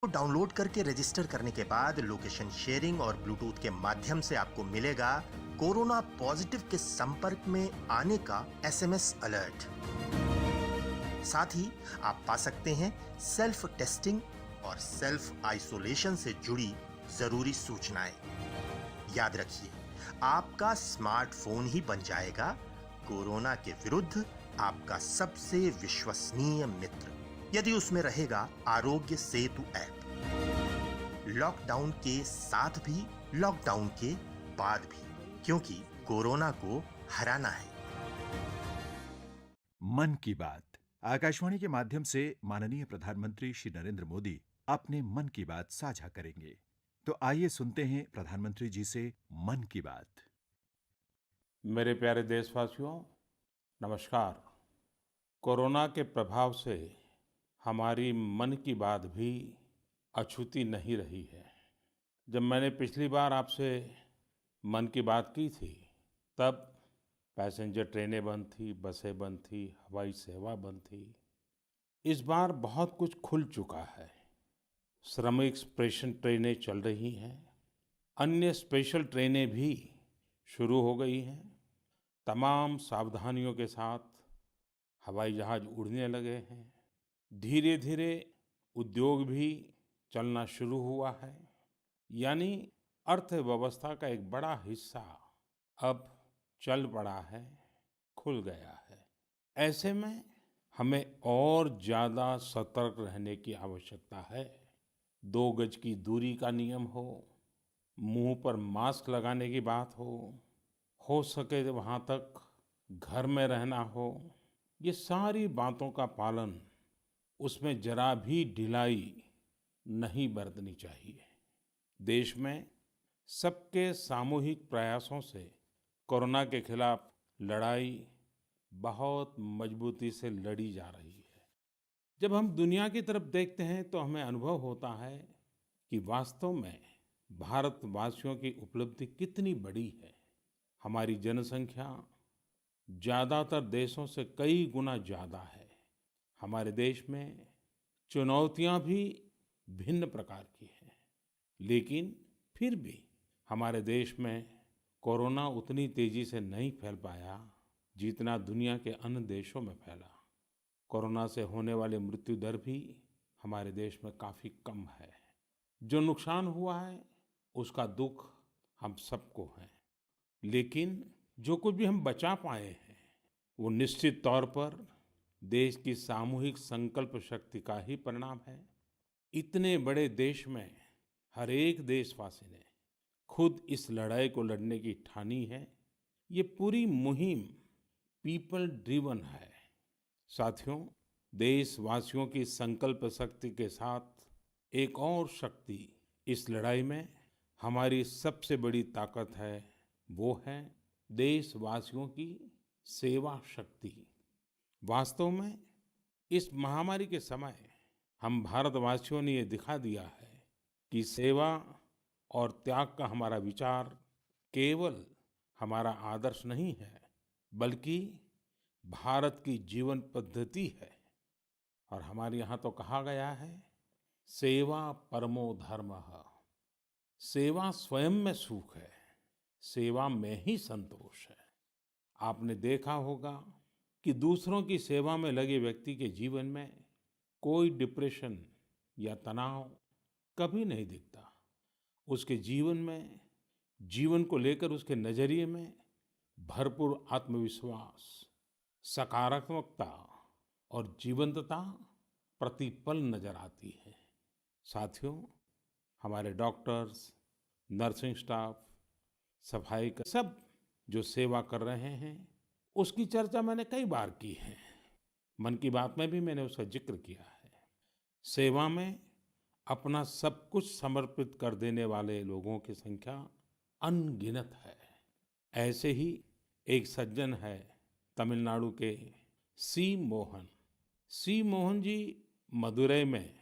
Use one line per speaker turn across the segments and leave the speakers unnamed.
को डाउनलोड करके रजिस्टर करने के बाद लोकेशन शेयरिंग और ब्लूटूथ के माध्यम से आपको मिलेगा कोरोना पॉजिटिव के संपर्क में आने का एसएमएस अलर्ट। साथ ही आप पा सकते हैं सेल्फ टेस्टिंग और सेल्फ आइसोलेशन से जुड़ी जरूरी सूचनाएं। याद रखिए, आपका स्मार्टफोन ही बन जाएगा कोरोना के विरुद्ध आपका सबसे विश्वसनीय मित्र, यदि उसमें रहेगा आरोग्य सेतु ऐप। लॉकडाउन के साथ भी, लॉकडाउन के बाद भी, क्योंकि कोरोना को हराना है।
मन की बात आकाशवाणी के माध्यम से माननीय प्रधानमंत्री श्री नरेंद्र मोदी अपने मन की बात साझा करेंगे। तो आइए सुनते हैं प्रधानमंत्री जी से मन की बात।
मेरे प्यारे देशवासियों, नमस्कार। कोरोना के प्रभाव से हमारी मन की बात भी अछूती नहीं रही है। जब मैंने पिछली बार आपसे मन की बात की थी, तब पैसेंजर ट्रेनें बंद थी, बसें बंद थी, हवाई सेवा बंद थी। इस बार बहुत कुछ खुल चुका है। श्रमिक स्पेशल ट्रेनें चल रही हैं, अन्य स्पेशल ट्रेनें भी शुरू हो गई हैं। तमाम सावधानियों के साथ हवाई जहाज उड़ने लगे हैं। धीरे धीरे उद्योग भी चलना शुरू हुआ है। यानी अर्थव्यवस्था का एक बड़ा हिस्सा अब चल पड़ा है, खुल गया है। ऐसे में हमें और ज्यादा सतर्क रहने की आवश्यकता है। 2 गज की दूरी का नियम हो, मुंह पर मास्क लगाने की बात हो सके तो वहाँ तक घर में रहना हो, ये सारी बातों का पालन, उसमें जरा भी ढिलाई नहीं बरतनी चाहिए। देश में सबके सामूहिक प्रयासों से कोरोना के खिलाफ लड़ाई बहुत मजबूती से लड़ी जा रही है। जब हम दुनिया की तरफ देखते हैं तो हमें अनुभव होता है कि वास्तव में भारतवासियों की उपलब्धि कितनी बड़ी है। हमारी जनसंख्या ज्यादातर देशों से कई गुना ज्यादा है। हमारे देश में चुनौतियां भी भिन्न प्रकार की हैं, लेकिन फिर भी हमारे देश में कोरोना उतनी तेजी से नहीं फैल पाया जितना दुनिया के अन्य देशों में फैला। कोरोना से होने वाली मृत्यु दर भी हमारे देश में काफी कम है। जो नुकसान हुआ है उसका दुख हम सबको है, लेकिन जो कुछ भी हम बचा पाए हैं वो निश्चित तौर पर देश की सामूहिक संकल्प शक्ति का ही परिणाम है। इतने बड़े देश में हर एक देशवासी ने खुद इस लड़ाई को लड़ने की ठानी है। ये पूरी मुहिम पीपल ड्रिवन है। साथियों, देशवासियों की संकल्प शक्ति के साथ एक और शक्ति इस लड़ाई में हमारी सबसे बड़ी ताकत है, वो है देशवासियों की सेवा शक्ति। वास्तव में इस महामारी के समय हम भारतवासियों ने ये दिखा दिया है कि सेवा और त्याग का हमारा विचार केवल हमारा आदर्श नहीं है, बल्कि भारत की जीवन पद्धति है। और हमारे यहाँ तो कहा गया है, सेवा परमो धर्मः। सेवा स्वयं में सुख है, सेवा में ही संतोष है। आपने देखा होगा कि दूसरों की सेवा में लगे व्यक्ति के जीवन में कोई डिप्रेशन या तनाव कभी नहीं दिखता। उसके जीवन में, जीवन को लेकर उसके नजरिए में भरपूर आत्मविश्वास, सकारात्मकता और जीवंतता प्रतिपल नजर आती है। साथियों, हमारे डॉक्टर्स, नर्सिंग स्टाफ, सफाई का सब जो सेवा कर रहे हैं, उसकी चर्चा मैंने कई बार की है। मन की बात में भी मैंने उसका जिक्र किया है। सेवा में अपना सब कुछ समर्पित कर देने वाले लोगों की संख्या अनगिनत है। ऐसे ही एक सज्जन है तमिलनाडु के सी मोहन। सी मोहन जी मदुरई में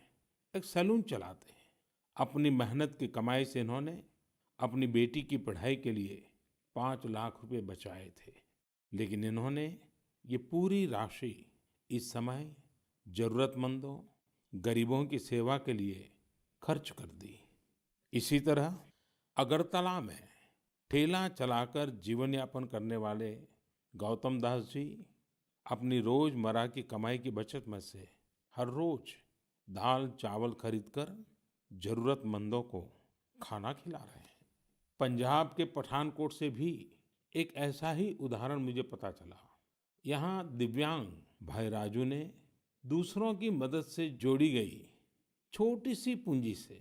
एक सैलून चलाते हैं। अपनी मेहनत की कमाई से इन्होंने अपनी बेटी की पढ़ाई के लिए 5 लाख रुपए बचाए थे, लेकिन इन्होंने ये पूरी राशि इस समय जरूरतमंदों, गरीबों की सेवा के लिए खर्च कर दी। इसी तरह अगरतला में ठेला चलाकर जीवन यापन करने वाले गौतम दास जी अपनी रोजमर्रा की कमाई की बचत में से हर रोज दाल चावल खरीदकर जरूरतमंदों को खाना खिला रहे हैं। पंजाब के पठानकोट से भी एक ऐसा ही उदाहरण मुझे पता चला। यहाँ दिव्यांग भाई राजू ने दूसरों की मदद से जोड़ी गई छोटी सी पूंजी से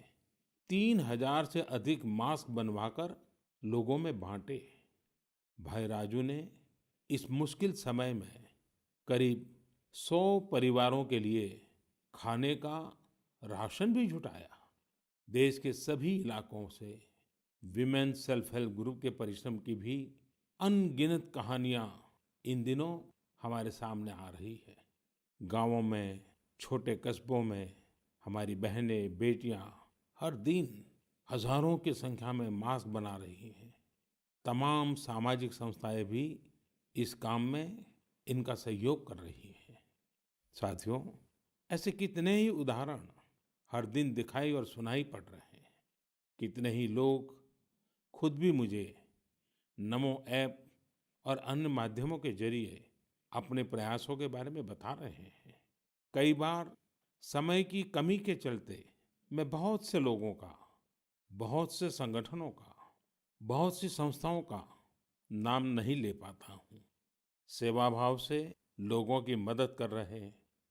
3,000 से अधिक मास्क बनवाकर लोगों में बांटे। भाई राजू ने इस मुश्किल समय में करीब 100 परिवारों के लिए खाने का राशन भी जुटाया। देश के सभी इलाकों से विमेन सेल्फ हेल्प ग्रुप के परिश्रम की भी अनगिनत कहानियां इन दिनों हमारे सामने आ रही है। गांवों में, छोटे कस्बों में हमारी बहनें बेटियां हर दिन हजारों की संख्या में मास्क बना रही हैं। तमाम सामाजिक संस्थाएं भी इस काम में इनका सहयोग कर रही हैं। साथियों, ऐसे कितने ही उदाहरण हर दिन दिखाई और सुनाई पड़ रहे हैं। कितने ही लोग खुद भी मुझे नमो ऐप और अन्य माध्यमों के जरिए अपने प्रयासों के बारे में बता रहे हैं। कई बार समय की कमी के चलते मैं बहुत से लोगों का, बहुत से संगठनों का, बहुत सी संस्थाओं का नाम नहीं ले पाता हूँ। सेवा भाव से लोगों की मदद कर रहे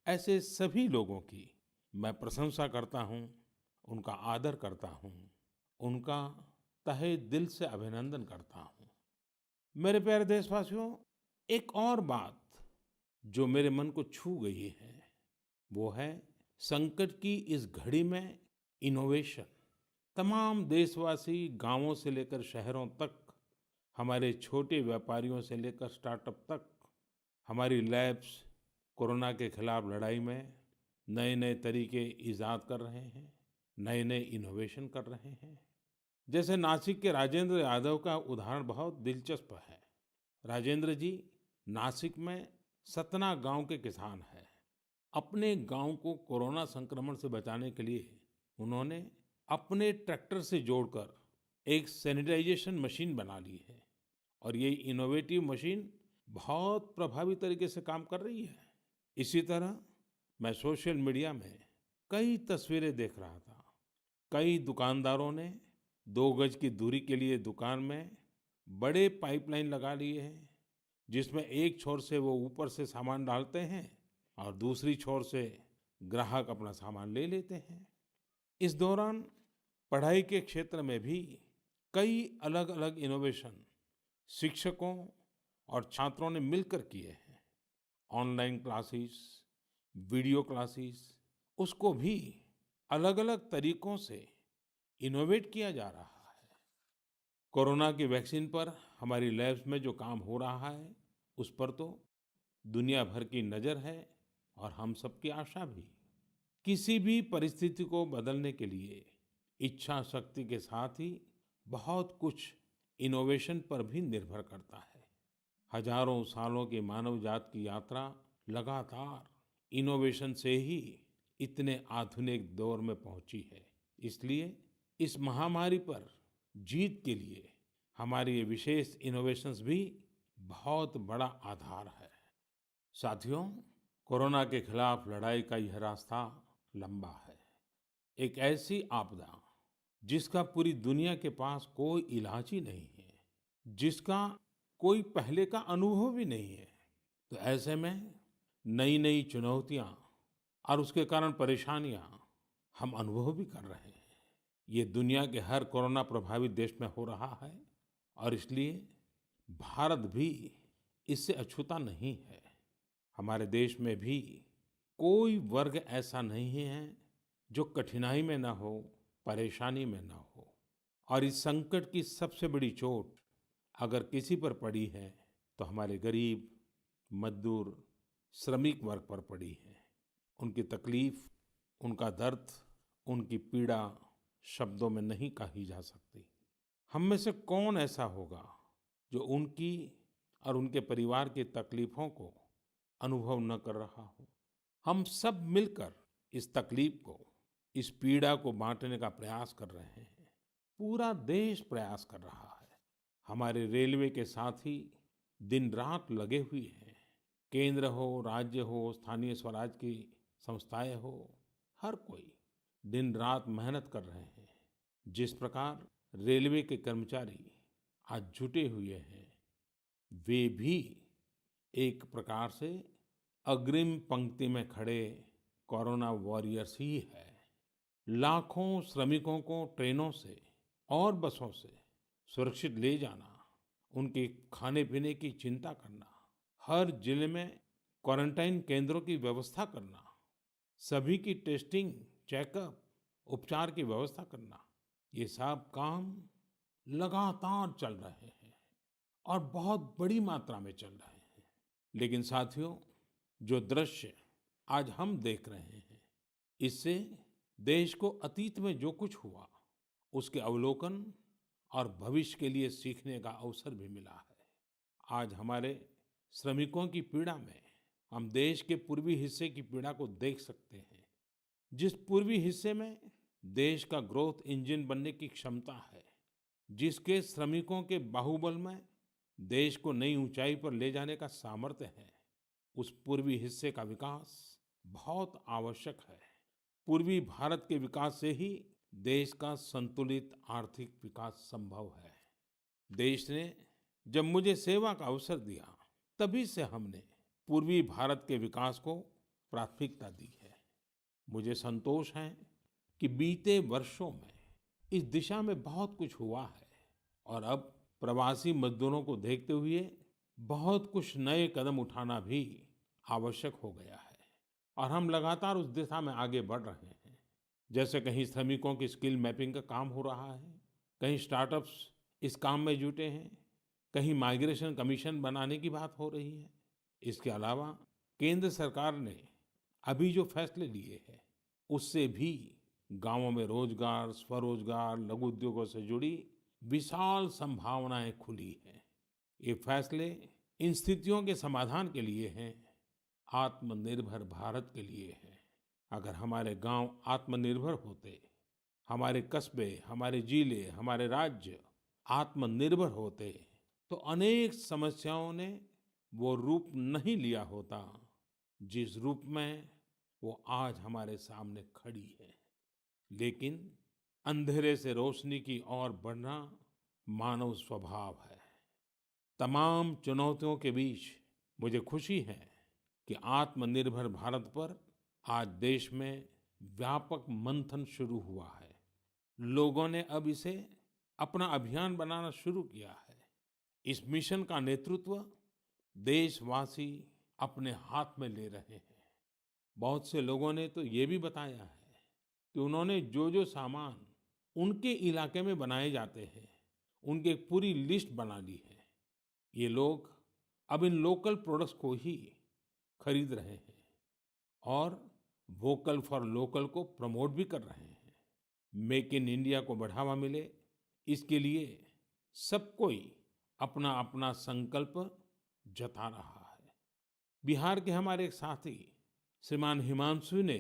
ऐसे सभी लोगों की मैं प्रशंसा करता हूँ, उनका आदर करता हूँ, उनका तहे दिल से अभिनंदन करता हूँ। मेरे प्यारे देशवासियों, एक और बात जो मेरे मन को छू गई है वो है संकट की इस घड़ी में इनोवेशन। तमाम देशवासी गांवों से लेकर शहरों तक, हमारे छोटे व्यापारियों से लेकर स्टार्टअप तक, हमारी लैब्स कोरोना के खिलाफ लड़ाई में नए नए तरीके इजाद कर रहे हैं, नए नए इनोवेशन कर रहे हैं। जैसे नासिक के राजेंद्र यादव का उदाहरण बहुत दिलचस्प है। राजेंद्र जी नासिक में सतना गांव के किसान हैं। अपने गांव को कोरोना संक्रमण से बचाने के लिए उन्होंने अपने ट्रैक्टर से जोड़कर एक सैनिटाइजेशन मशीन बना ली है और ये इनोवेटिव मशीन बहुत प्रभावी तरीके से काम कर रही है। इसी तरह मैं सोशल मीडिया में कई तस्वीरें देख रहा था। कई दुकानदारों ने 2 गज की दूरी के लिए दुकान में बड़े पाइपलाइन लगा लिए हैं, जिसमें एक छोर से वो ऊपर से सामान डालते हैं और दूसरी छोर से ग्राहक अपना सामान ले लेते हैं। इस दौरान पढ़ाई के क्षेत्र में भी कई अलग अलग इनोवेशन शिक्षकों और छात्रों ने मिलकर किए हैं। ऑनलाइन क्लासेस, वीडियो क्लासेस, उसको भी अलग अलग तरीकों से इनोवेट किया जा रहा है। कोरोना की वैक्सीन पर हमारी लैब्स में जो काम हो रहा है उस पर तो दुनिया भर की नजर है और हम सबकी आशा भी। किसी भी परिस्थिति को बदलने के लिए इच्छा शक्ति के साथ ही बहुत कुछ इनोवेशन पर भी निर्भर करता है। हजारों सालों की मानव जात की यात्रा लगातार इनोवेशन से ही इतने आधुनिक दौर में पहुंची है। इसलिए इस महामारी पर जीत के लिए हमारी ये विशेष इनोवेशंस भी बहुत बड़ा आधार है। साथियों, कोरोना के खिलाफ लड़ाई का यह रास्ता लंबा है। एक ऐसी आपदा जिसका पूरी दुनिया के पास कोई इलाज ही नहीं है, जिसका कोई पहले का अनुभव भी नहीं है। तो ऐसे में नई नई चुनौतियां और उसके कारण परेशानियां हम अनुभव भी कर रहे हैं। ये दुनिया के हर कोरोना प्रभावित देश में हो रहा है और इसलिए भारत भी इससे अछूता नहीं है। हमारे देश में भी कोई वर्ग ऐसा नहीं है जो कठिनाई में ना हो, परेशानी में ना हो। और इस संकट की सबसे बड़ी चोट अगर किसी पर पड़ी है तो हमारे गरीब, मजदूर, श्रमिक वर्ग पर पड़ी है। उनकी तकलीफ, उनका दर्द, उनकी पीड़ा शब्दों में नहीं कही जा सकती। हम में से कौन ऐसा होगा जो उनकी और उनके परिवार की तकलीफों को अनुभव न कर रहा हो। हम सब मिलकर इस तकलीफ को, इस पीड़ा को बांटने का प्रयास कर रहे हैं। पूरा देश प्रयास कर रहा है। हमारे रेलवे के साथी दिन रात लगे हुए हैं। केंद्र हो, राज्य हो, स्थानीय स्वराज की संस्थाएं हो, हर कोई दिन रात मेहनत कर रहे हैं। जिस प्रकार रेलवे के कर्मचारी आज जुटे हुए हैं, वे भी एक प्रकार से अग्रिम पंक्ति में खड़े कोरोना वॉरियर्स ही है। लाखों श्रमिकों को ट्रेनों से और बसों से सुरक्षित ले जाना, उनके खाने पीने की चिंता करना, हर जिले में क्वारंटाइन केंद्रों की व्यवस्था करना, सभी की टेस्टिंग, चेकअप, उपचार की व्यवस्था करना, ये सब काम लगातार चल रहे हैं और बहुत बड़ी मात्रा में चल रहे हैं। लेकिन साथियों, जो दृश्य आज हम देख रहे हैं, इससे देश को अतीत में जो कुछ हुआ, उसके अवलोकन और भविष्य के लिए सीखने का अवसर भी मिला है। आज हमारे श्रमिकों की पीड़ा में हम देश के पूर्वी हिस्से की पीड़ा को देख सकते हैं। जिस पूर्वी हिस्से में देश का ग्रोथ इंजन बनने की क्षमता है, जिसके श्रमिकों के बाहुबल में देश को नई ऊंचाई पर ले जाने का सामर्थ्य है, उस पूर्वी हिस्से का विकास बहुत आवश्यक है। पूर्वी भारत के विकास से ही देश का संतुलित आर्थिक विकास संभव है। देश ने जब मुझे सेवा का अवसर दिया, तभी से हमने पूर्वी भारत के विकास को प्राथमिकता दी है। मुझे संतोष है कि बीते वर्षों में इस दिशा में बहुत कुछ हुआ है और अब प्रवासी मजदूरों को देखते हुए बहुत कुछ नए कदम उठाना भी आवश्यक हो गया है और हम लगातार उस दिशा में आगे बढ़ रहे हैं। जैसे कहीं श्रमिकों की स्किल मैपिंग का काम हो रहा है, कहीं स्टार्टअप्स इस काम में जुटे हैं, कहीं माइग्रेशन कमीशन बनाने की बात हो रही है। इसके अलावा केंद्र सरकार ने अभी जो फैसले लिए हैं, उससे भी गांवों में रोजगार, स्वरोजगार, लघु उद्योगों से जुड़ी विशाल संभावनाएं खुली हैं। ये फैसले इन स्थितियों के समाधान के लिए हैं, आत्मनिर्भर भारत के लिए हैं। अगर हमारे गांव आत्मनिर्भर होते, हमारे कस्बे, हमारे जिले, हमारे राज्य आत्मनिर्भर होते, तो अनेक समस्याओं ने वो रूप नहीं लिया होता जिस रूप में वो आज हमारे सामने खड़ी है। लेकिन अंधेरे से रोशनी की ओर बढ़ना मानव स्वभाव है। तमाम चुनौतियों के बीच मुझे खुशी है कि आत्मनिर्भर भारत पर आज देश में व्यापक मंथन शुरू हुआ है। लोगों ने अब इसे अपना अभियान बनाना शुरू किया है। इस मिशन का नेतृत्व देशवासी अपने हाथ में ले रहे हैं। बहुत से लोगों ने तो ये भी बताया है कि उन्होंने जो जो सामान उनके इलाके में बनाए जाते हैं, उनकी एक पूरी लिस्ट बना ली है। ये लोग अब इन लोकल प्रोडक्ट्स को ही खरीद रहे हैं और वोकल फॉर लोकल को प्रमोट भी कर रहे हैं। मेक इन इंडिया को बढ़ावा मिले, इसके लिए सब कोई अपना अपना संकल्प जता रहा है। बिहार के हमारे एक साथी श्रीमान हिमांशु ने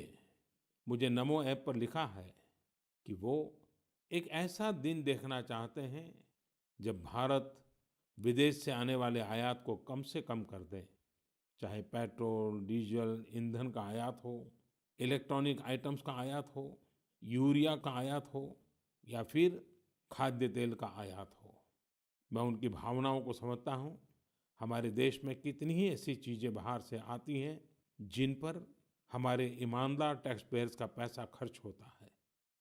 मुझे नमो ऐप पर लिखा है कि वो एक ऐसा दिन देखना चाहते हैं जब भारत विदेश से आने वाले आयात को कम से कम कर दे, चाहे पेट्रोल, डीजल, ईंधन का आयात हो, इलेक्ट्रॉनिक आइटम्स का आयात हो, यूरिया का आयात हो या फिर खाद्य तेल का आयात हो। मैं उनकी भावनाओं को समझता हूँ। हमारे देश में कितनी ही ऐसी चीजें बाहर से आती हैं जिन पर हमारे ईमानदार टैक्स पेयर्स का पैसा खर्च होता है,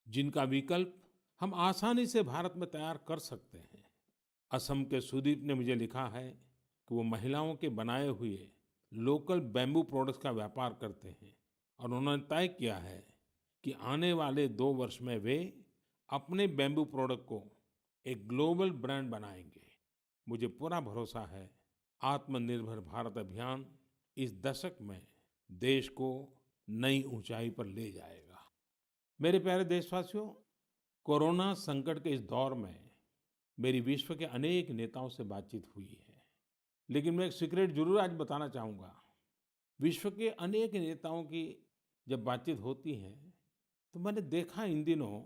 जिनका विकल्प हम आसानी से भारत में तैयार कर सकते हैं। असम के सुदीप ने मुझे लिखा है कि वो महिलाओं के बनाए हुए लोकल बैम्बू प्रोडक्ट्स का व्यापार करते हैं और उन्होंने तय किया है कि आने वाले 2 वर्ष में वे अपने बैम्बू प्रोडक्ट को एक ग्लोबल ब्रांड बनाएंगे। मुझे पूरा भरोसा है आत्मनिर्भर भारत अभियान इस दशक में देश को नई ऊंचाई पर ले जाएगा। मेरे प्यारे देशवासियों, कोरोना संकट के इस दौर में मेरी विश्व के अनेक नेताओं से बातचीत हुई है, लेकिन मैं एक सीक्रेट जरूर आज बताना चाहूँगा। विश्व के अनेक नेताओं की जब बातचीत होती है तो मैंने देखा इन दिनों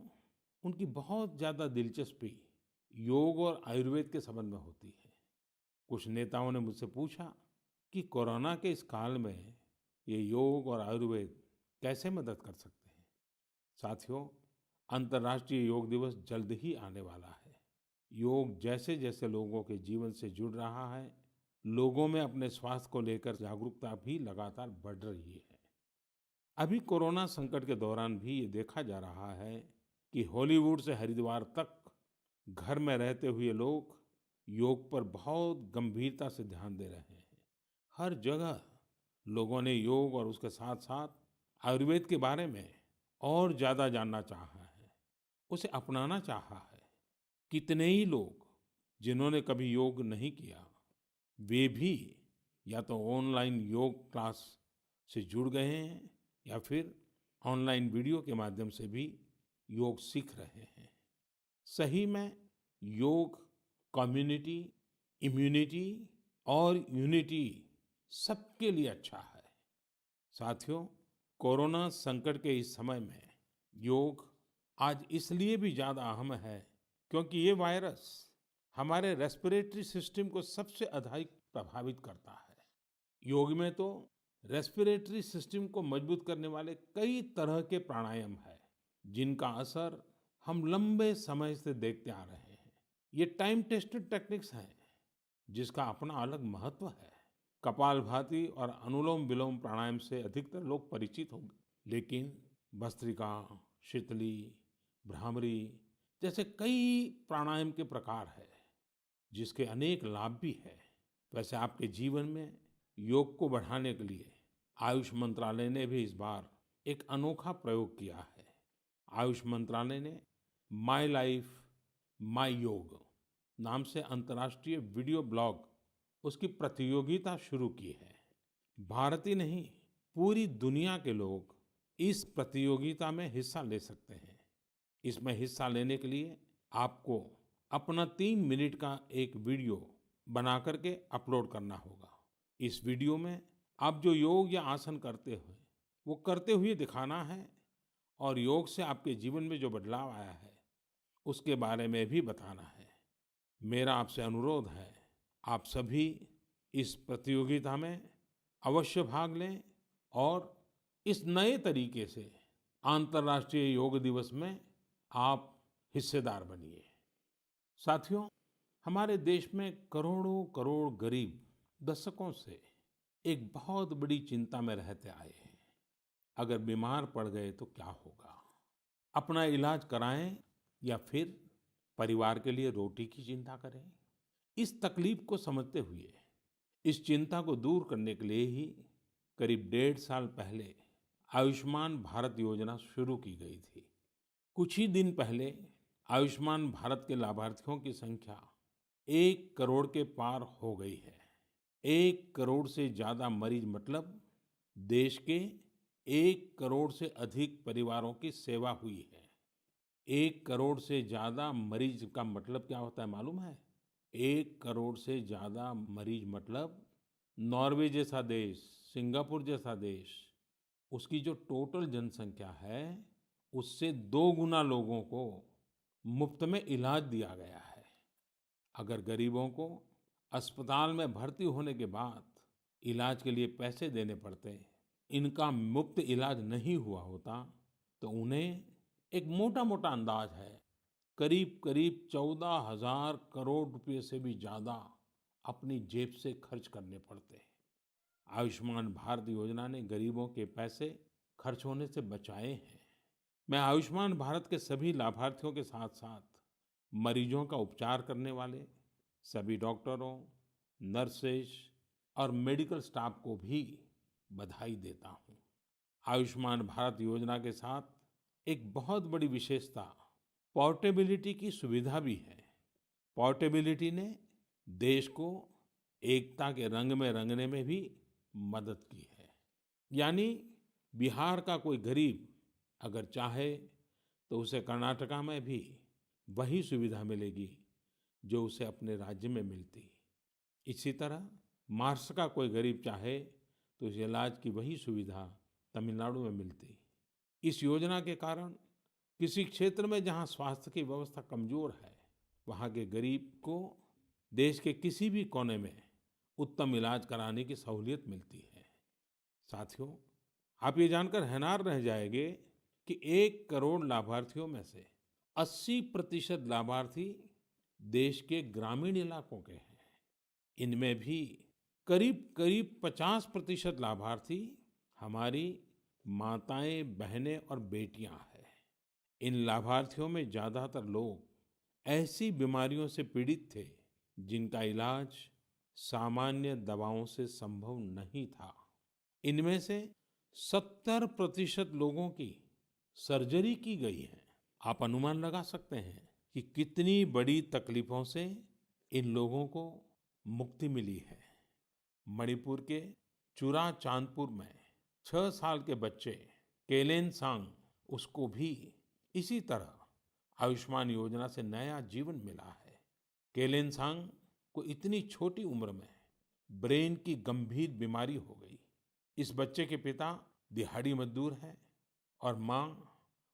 उनकी बहुत ज़्यादा दिलचस्पी योग और आयुर्वेद के संबंध में होती है। कुछ नेताओं ने मुझसे पूछा कि कोरोना के इस काल में ये योग और आयुर्वेद कैसे मदद कर सकते हैं। साथियों, अंतर्राष्ट्रीय योग दिवस जल्द ही आने वाला है। योग जैसे जैसे लोगों के जीवन से जुड़ रहा है, लोगों में अपने स्वास्थ्य को लेकर जागरूकता भी लगातार बढ़ रही है। अभी कोरोना संकट के दौरान भी ये देखा जा रहा है कि हॉलीवुड से हरिद्वार तक घर में रहते हुए लोग योग पर बहुत गंभीरता से ध्यान दे रहे हैं। हर जगह लोगों ने योग और उसके साथ साथ आयुर्वेद के बारे में और ज्यादा जानना चाहा है, उसे अपनाना चाहा है। कितने ही लोग जिन्होंने कभी योग नहीं किया, वे भी या तो ऑनलाइन योग क्लास से जुड़ गए हैं या फिर ऑनलाइन वीडियो के माध्यम से भी योग सीख रहे हैं। सही में योग कम्युनिटी, इम्यूनिटी और यूनिटी सबके लिए अच्छा है। साथियों, कोरोना संकट के इस समय में योग आज इसलिए भी ज्यादा अहम है क्योंकि ये वायरस हमारे रेस्पिरेटरी सिस्टम को सबसे अधिक प्रभावित करता है। योग में तो रेस्पिरेटरी सिस्टम को मजबूत करने वाले कई तरह के प्राणायाम है, जिनका असर हम लंबे समय से देखते आ रहे हैं। ये टाइम टेस्टेड टेक्निक्स हैं, जिसका अपना अलग महत्व है। कपालभाति और अनुलोम विलोम प्राणायाम से अधिकतर लोग परिचित होंगे, लेकिन भस्त्रिका, शीतली, भ्रामरी जैसे कई प्राणायाम के प्रकार है, जिसके अनेक लाभ भी है। वैसे आपके जीवन में योग को बढ़ाने के लिए आयुष मंत्रालय ने भी इस बार एक अनोखा प्रयोग किया है। आयुष मंत्रालय ने माय लाइफ माय योग नाम से अंतर्राष्ट्रीय वीडियो ब्लॉग उसकी प्रतियोगिता शुरू की है। भारत ही नहीं, पूरी दुनिया के लोग इस प्रतियोगिता में हिस्सा ले सकते हैं। इसमें हिस्सा लेने के लिए आपको अपना 3 मिनट का एक वीडियो बना करके अपलोड करना होगा। इस वीडियो में आप जो योग या आसन करते हो वो करते हुए दिखाना है और योग से आपके जीवन में जो बदलाव आया है उसके बारे में भी बताना है। मेरा आपसे अनुरोध है, आप सभी इस प्रतियोगिता में अवश्य भाग लें और इस नए तरीके से अंतर्राष्ट्रीय योग दिवस में आप हिस्सेदार बनिए। साथियों, हमारे देश में करोड़ों करोड़ गरीब दशकों से एक बहुत बड़ी चिंता में रहते आए हैं। अगर बीमार पड़ गए तो क्या होगा? अपना इलाज कराएं या फिर परिवार के लिए रोटी की चिंता करें? इस तकलीफ को समझते हुए इस चिंता को दूर करने के लिए ही करीब 1.5 साल पहले आयुष्मान भारत योजना शुरू की गई थी। कुछ ही दिन पहले आयुष्मान भारत के लाभार्थियों की संख्या 1 करोड़ के पार हो गई है। 1 करोड़ से ज्यादा मरीज मतलब देश के 1 करोड़ से अधिक परिवारों की सेवा हुई है। 1 करोड़ से ज्यादा मरीज का मतलब क्या होता है मालूम है? 1 करोड़ से ज्यादा मरीज मतलब नॉर्वे जैसा देश, सिंगापुर जैसा देश, उसकी जो टोटल जनसंख्या है उससे 2 गुना लोगों को मुफ्त में इलाज दिया गया है। अगर गरीबों को अस्पताल में भर्ती होने के बाद इलाज के लिए पैसे देने पड़ते, इनका मुफ्त इलाज नहीं हुआ होता, तो उन्हें एक मोटा मोटा अंदाज है करीब करीब 14,000 करोड़ रुपए से भी ज्यादा अपनी जेब से खर्च करने पड़ते। आयुष्मान भारत योजना ने गरीबों के पैसे खर्च होने से बचाए हैं। मैं आयुष्मान भारत के सभी लाभार्थियों के साथ साथ मरीजों का उपचार करने वाले सभी डॉक्टरों, नर्सेस और मेडिकल स्टाफ को भी बधाई देता हूं। आयुष्मान भारत योजना के साथ एक बहुत बड़ी विशेषता पोर्टेबिलिटी की सुविधा भी है। पोर्टेबिलिटी ने देश को एकता के रंग में रंगने में भी मदद की है। यानी बिहार का कोई गरीब अगर चाहे तो उसे कर्नाटका में भी वही सुविधा मिलेगी जो उसे अपने राज्य में मिलती। इसी तरह महाराष्ट्र का कोई गरीब चाहे तो उसे इलाज की वही सुविधा तमिलनाडु में मिलती। इस योजना के कारण किसी क्षेत्र में जहां स्वास्थ्य की व्यवस्था कमजोर है, वहां के गरीब को देश के किसी भी कोने में उत्तम इलाज कराने की सहूलियत मिलती है। साथियों, आप ये जानकर हैरान रह जाएंगे कि 1 करोड़ लाभार्थियों में से 80% लाभार्थी देश के ग्रामीण इलाकों के हैं। इनमें भी करीब करीब 50% लाभार्थी हमारी माताएं, बहनें और बेटियां हैं। इन लाभार्थियों में ज्यादातर लोग ऐसी बीमारियों से पीड़ित थे जिनका इलाज सामान्य दवाओं से संभव नहीं था। इनमें से 70% लोगों की सर्जरी की गई है। आप अनुमान लगा सकते हैं कि कितनी बड़ी तकलीफों से इन लोगों को मुक्ति मिली है। मणिपुर के चुराचांदपुर में 6 साल के बच्चे केलेनसांग, उसको भी इसी तरह आयुष्मान योजना से नया जीवन मिला है। केलेनसांग को इतनी छोटी उम्र में ब्रेन की गंभीर बीमारी हो गई। इस बच्चे के पिता दिहाड़ी मजदूर हैं और माँ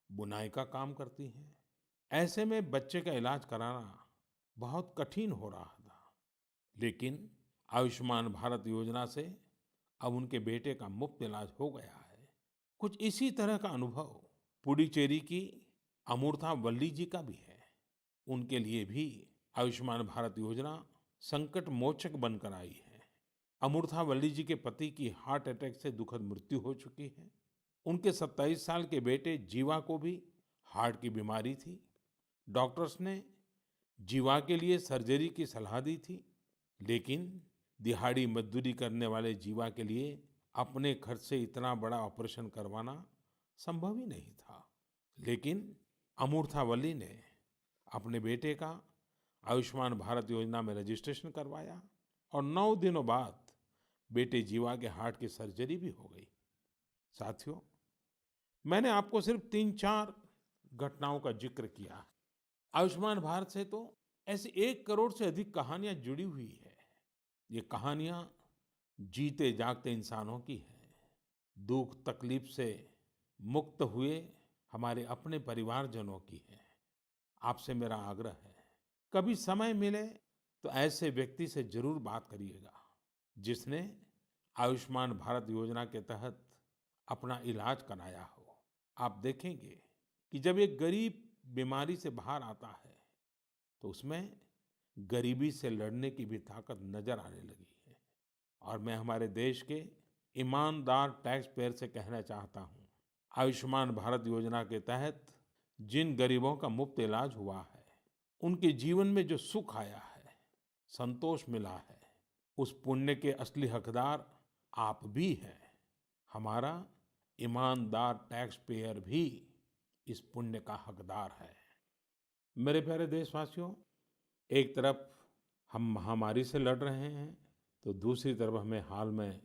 बुनाई का काम करती हैं। ऐसे में बच्चे का इलाज कराना बहुत कठिन हो रहा था, लेकिन आयुष्मान भारत योजना से अब उनके बेटे का मुफ्त इलाज हो गया है। कुछ इसी तरह का अनुभव पुडुचेरी की अमूर्था वल्ली जी का भी है। उनके लिए भी आयुष्मान भारत योजना संकट मोचक बनकर आई है। अमूर्था वल्ली जी के पति की हार्ट अटैक से दुखद मृत्यु हो चुकी है। उनके 27 साल के बेटे जीवा को भी हार्ट की बीमारी थी। डॉक्टर्स ने जीवा के लिए सर्जरी की सलाह दी थी, लेकिन दिहाड़ी मजदूरी करने वाले जीवा के लिए अपने खर्च से इतना बड़ा ऑपरेशन करवाना संभव ही नहीं था। लेकिन अमूर्था वल्ली ने अपने बेटे का आयुष्मान भारत योजना में रजिस्ट्रेशन करवाया और 9 दिनों बाद बेटे जीवा के हार्ट की सर्जरी भी हो गई। साथियों, मैंने आपको सिर्फ 3-4 घटनाओं का जिक्र किया है। आयुष्मान भारत से तो ऐसी 1 करोड़ से अधिक कहानियां जुड़ी हुई है। ये कहानियां जीते जागते इंसानों की हैं। दुख तकलीफ से मुक्त हुए हमारे अपने परिवारजनों की है। आपसे मेरा आग्रह है, कभी समय मिले तो ऐसे व्यक्ति से जरूर बात करिएगा जिसने आयुष्मान भारत योजना के तहत अपना इलाज कराया हो। आप देखेंगे कि जब एक गरीब बीमारी से बाहर आता है तो उसमें गरीबी से लड़ने की भी ताकत नजर आने लगी है। और मैं हमारे देश के ईमानदार टैक्स पेयर से कहना चाहता हूँ, आयुष्मान भारत योजना के तहत जिन गरीबों का मुफ्त इलाज हुआ है, उनके जीवन में जो सुख आया है, संतोष मिला है, उस पुण्य के असली हकदार आप भी हैं। हमारा ईमानदार टैक्स पेयर भी इस पुण्य का हकदार है। मेरे प्यारे देशवासियों, एक तरफ हम महामारी से लड़ रहे हैं तो दूसरी तरफ हमें हाल में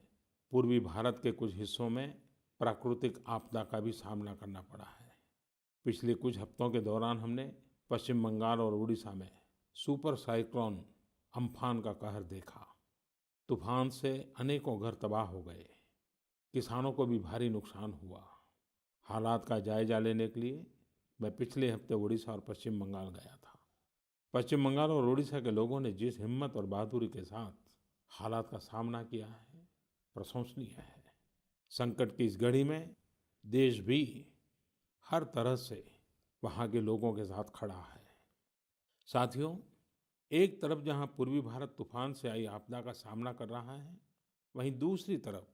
पूर्वी भारत के कुछ हिस्सों में प्राकृतिक आपदा का भी सामना करना पड़ा है। पिछले कुछ हफ्तों के दौरान हमने पश्चिम बंगाल और उड़ीसा में सुपर साइक्लोन अम्फान का कहर देखा। तूफान से अनेकों घर तबाह हो गए, किसानों को भी भारी नुकसान हुआ। हालात का जायजा लेने के लिए मैं पिछले हफ्ते उड़ीसा और पश्चिम बंगाल गया था। पश्चिम बंगाल और उड़ीसा के लोगों ने जिस हिम्मत और बहादुरी के साथ हालात का सामना किया है, प्रशंसनीय है। संकट की इस घड़ी में देश भी हर तरह से वहाँ के लोगों के साथ खड़ा है। साथियों, एक तरफ जहाँ पूर्वी भारत तूफान से आई आपदा का सामना कर रहा है, वहीं दूसरी तरफ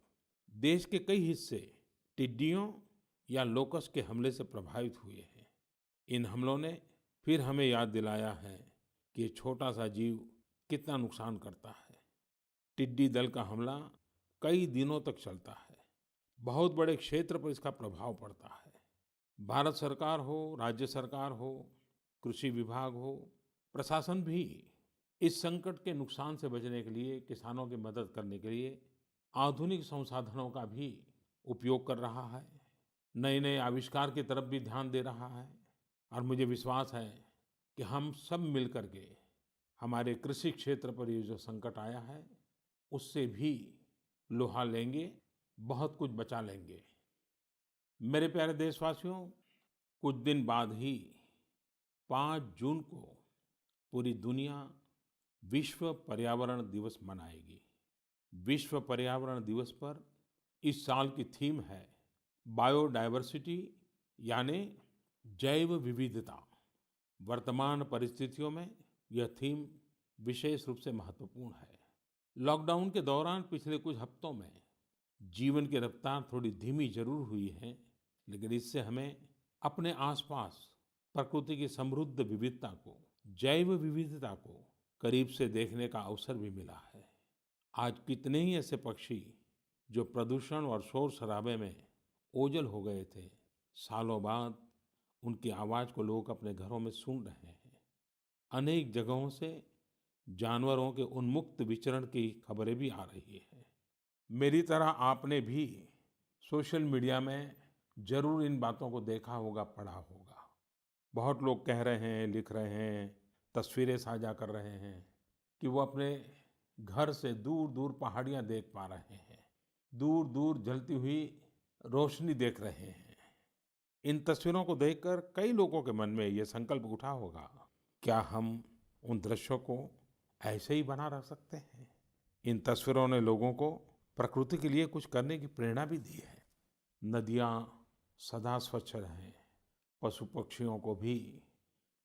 देश के कई हिस्से टिड्डियों या लोकस्ट के हमले से प्रभावित हुए हैं। इन हमलों ने फिर हमें याद दिलाया है कि ये छोटा सा जीव कितना नुकसान करता है। टिड्डी दल का हमला कई दिनों तक चलता है। बहुत बड़े क्षेत्र पर इसका प्रभाव पड़ता है। भारत सरकार हो, राज्य सरकार हो, कृषि विभाग हो, प्रशासन भी इस संकट के नुकसान से बचने के लिए, किसानों की मदद करने के लिए आधुनिक संसाधनों का भी उपयोग कर रहा है। नए नए आविष्कार की तरफ भी ध्यान दे रहा है। और मुझे विश्वास है कि हम सब मिलकर के हमारे कृषि क्षेत्र पर ये जो संकट आया है, उससे भी लोहा लेंगे, बहुत कुछ बचा लेंगे। मेरे प्यारे देशवासियों, कुछ दिन बाद ही 5 जून को पूरी दुनिया विश्व पर्यावरण दिवस मनाएगी। विश्व पर्यावरण दिवस पर इस साल की थीम है बायोडायवर्सिटी, यानी जैव विविधता। वर्तमान परिस्थितियों में यह थीम विशेष रूप से महत्वपूर्ण है। लॉकडाउन के दौरान पिछले कुछ हफ्तों में जीवन की रफ्तार थोड़ी धीमी जरूर हुई है, लेकिन इससे हमें अपने आसपास प्रकृति की समृद्ध विविधता को, जैव विविधता को करीब से देखने का अवसर भी मिला है। आज कितने ही ऐसे पक्षी जो प्रदूषण और शोर शराबे में ओझल हो गए थे, सालों बाद उनकी आवाज को लोग अपने घरों में सुन रहे हैं। अनेक जगहों से जानवरों के उन्मुक्त विचरण की खबरें भी आ रही हैं। मेरी तरह आपने भी सोशल मीडिया में जरूर इन बातों को देखा होगा, पढ़ा होगा। बहुत लोग कह रहे हैं, लिख रहे हैं, तस्वीरें साझा कर रहे हैं कि वो अपने घर से दूर दूर पहाड़ियां देख पा रहे हैं, दूर दूर जलती हुई रोशनी देख रहे हैं। इन तस्वीरों को देखकर कई लोगों के मन में ये संकल्प उठा होगा, क्या हम उन दृश्यों को ऐसे ही बना रख सकते हैं? इन तस्वीरों ने लोगों को प्रकृति के लिए कुछ करने की प्रेरणा भी दी है। नदियाँ सदा स्वच्छ रहें, पशु पक्षियों को भी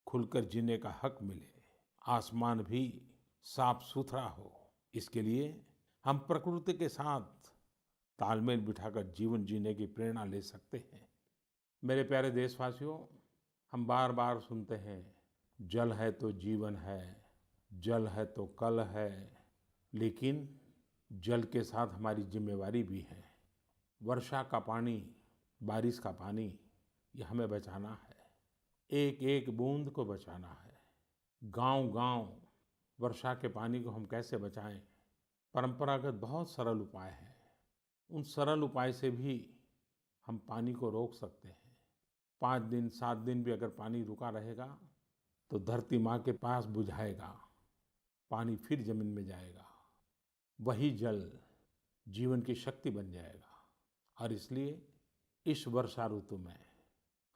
खुलकर जीने का हक मिले, आसमान भी साफ सुथरा हो, इसके लिए हम प्रकृति के साथ तालमेल बिठाकर जीवन जीने की प्रेरणा ले सकते हैं। मेरे प्यारे देशवासियों, हम बार बार सुनते हैं, जल है तो जीवन है, जल है तो कल है, लेकिन जल के साथ हमारी जिम्मेवारी भी है। वर्षा का पानी, बारिश का पानी, ये हमें बचाना है, एक एक बूंद को बचाना है। गांव-गांव वर्षा के पानी को हम कैसे बचाएं? परंपरागत बहुत सरल उपाय हैं। उन सरल उपाय से भी हम पानी को रोक सकते हैं। 5 दिन 7 दिन भी अगर पानी रुका रहेगा तो धरती माँ के पास बुझाएगा, पानी फिर जमीन में जाएगा, वही जल जीवन की शक्ति बन जाएगा। और इसलिए इस वर्षा ऋतु में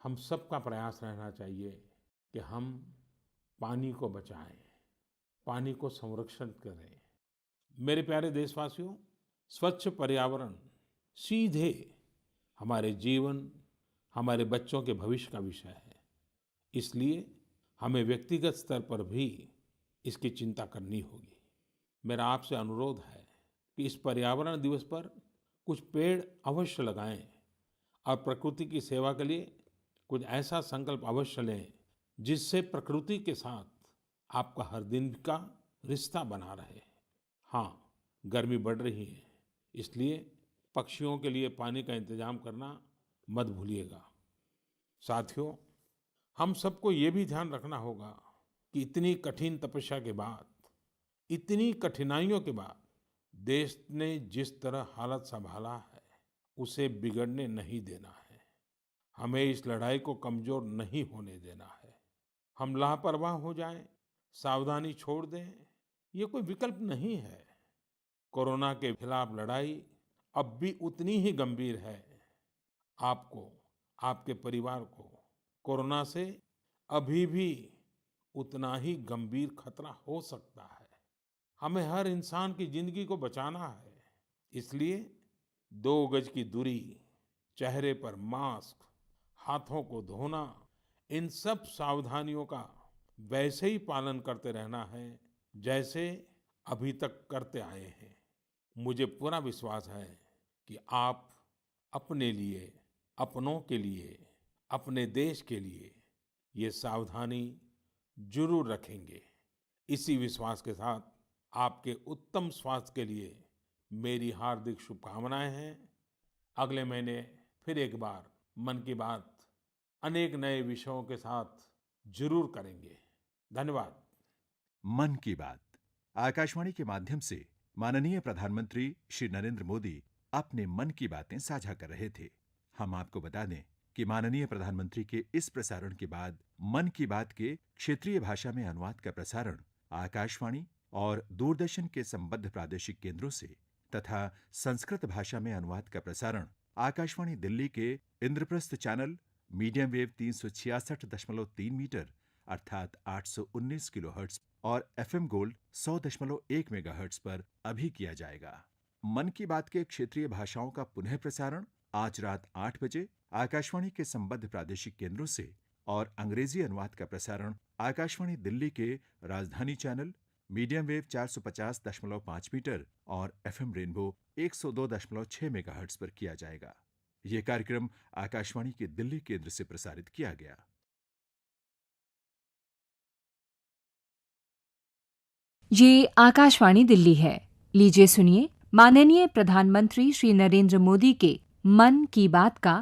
हम सबका प्रयास रहना चाहिए कि हम पानी को बचाएं, पानी को संरक्षण करें। मेरे प्यारे देशवासियों, स्वच्छ पर्यावरण सीधे हमारे जीवन, हमारे बच्चों के भविष्य का विषय है। इसलिए हमें व्यक्तिगत स्तर पर भी इसकी चिंता करनी होगी। मेरा आपसे अनुरोध है कि इस पर्यावरण दिवस पर कुछ पेड़ अवश्य लगाएं और प्रकृति की सेवा के लिए कुछ ऐसा संकल्प अवश्य लें जिससे प्रकृति के साथ आपका हर दिन का रिश्ता बना रहे। हाँ, गर्मी बढ़ रही है, इसलिए पक्षियों के लिए पानी का इंतजाम करना मत भूलिएगा। साथियों, हम सबको ये भी ध्यान रखना होगा कि इतनी कठिन तपस्या के बाद, इतनी कठिनाइयों के बाद देश ने जिस तरह हालत संभाला है, उसे बिगड़ने नहीं देना है। हमें इस लड़ाई को कमजोर नहीं होने देना है। हम लापरवाह हो जाएं, सावधानी छोड़ दें, ये कोई विकल्प नहीं है। कोरोना के खिलाफ लड़ाई अब भी उतनी ही गंभीर है। आपको, आपके परिवार को कोरोना से अभी भी उतना ही गंभीर खतरा हो सकता है। हमें हर इंसान की जिंदगी को बचाना है। इसलिए 2 गज की दूरी, चेहरे पर मास्क, हाथों को धोना, इन सब सावधानियों का वैसे ही पालन करते रहना है जैसे अभी तक करते आए हैं। मुझे पूरा विश्वास है कि आप अपने लिए, अपनों के लिए, अपने देश के लिए ये सावधानी जरूर रखेंगे। इसी विश्वास के साथ आपके उत्तम स्वास्थ्य के लिए मेरी हार्दिक शुभकामनाएं हैं। अगले महीने फिर एक बार मन की बात अनेक नए विषयों के साथ जरूर करेंगे। धन्यवाद।
मन की बात आकाशवाणी के माध्यम से माननीय प्रधानमंत्री श्री नरेंद्र मोदी अपने मन की बातें साझा कर रहे थे। हम आपको बता दें कि माननीय प्रधानमंत्री के इस प्रसारण के बाद मन की बात के क्षेत्रीय भाषा में अनुवाद का प्रसारण आकाशवाणी और दूरदर्शन के संबद्ध प्रादेशिक केंद्रों से तथा संस्कृत भाषा में अनुवाद का प्रसारण आकाशवाणी दिल्ली के Indraprastha channel medium wave 366.3 metre अर्थात 819 किलोहर्ट्ज और एफएम गोल्ड 100.1 मेगाहर्ट्ज पर अभी किया जाएगा। मन की बात के क्षेत्रीय भाषाओं का पुनः प्रसारण आज रात 8 बजे आकाशवाणी के संबद्ध प्रादेशिक केंद्रों से और अंग्रेजी अनुवाद का प्रसारण आकाशवाणी दिल्ली के राजधानी चैनल मीडियम वेव 450.5 मीटर और एफएम रेनबो 102.6 मेगाहर्ट्ज पर किया जाएगा। यह कार्यक्रम आकाशवाणी के दिल्ली केंद्र से प्रसारित किया गया।
ये आकाशवाणी दिल्ली है। लीजिए सुनिए माननीय प्रधानमंत्री श्री नरेंद्र मोदी के मन की बात का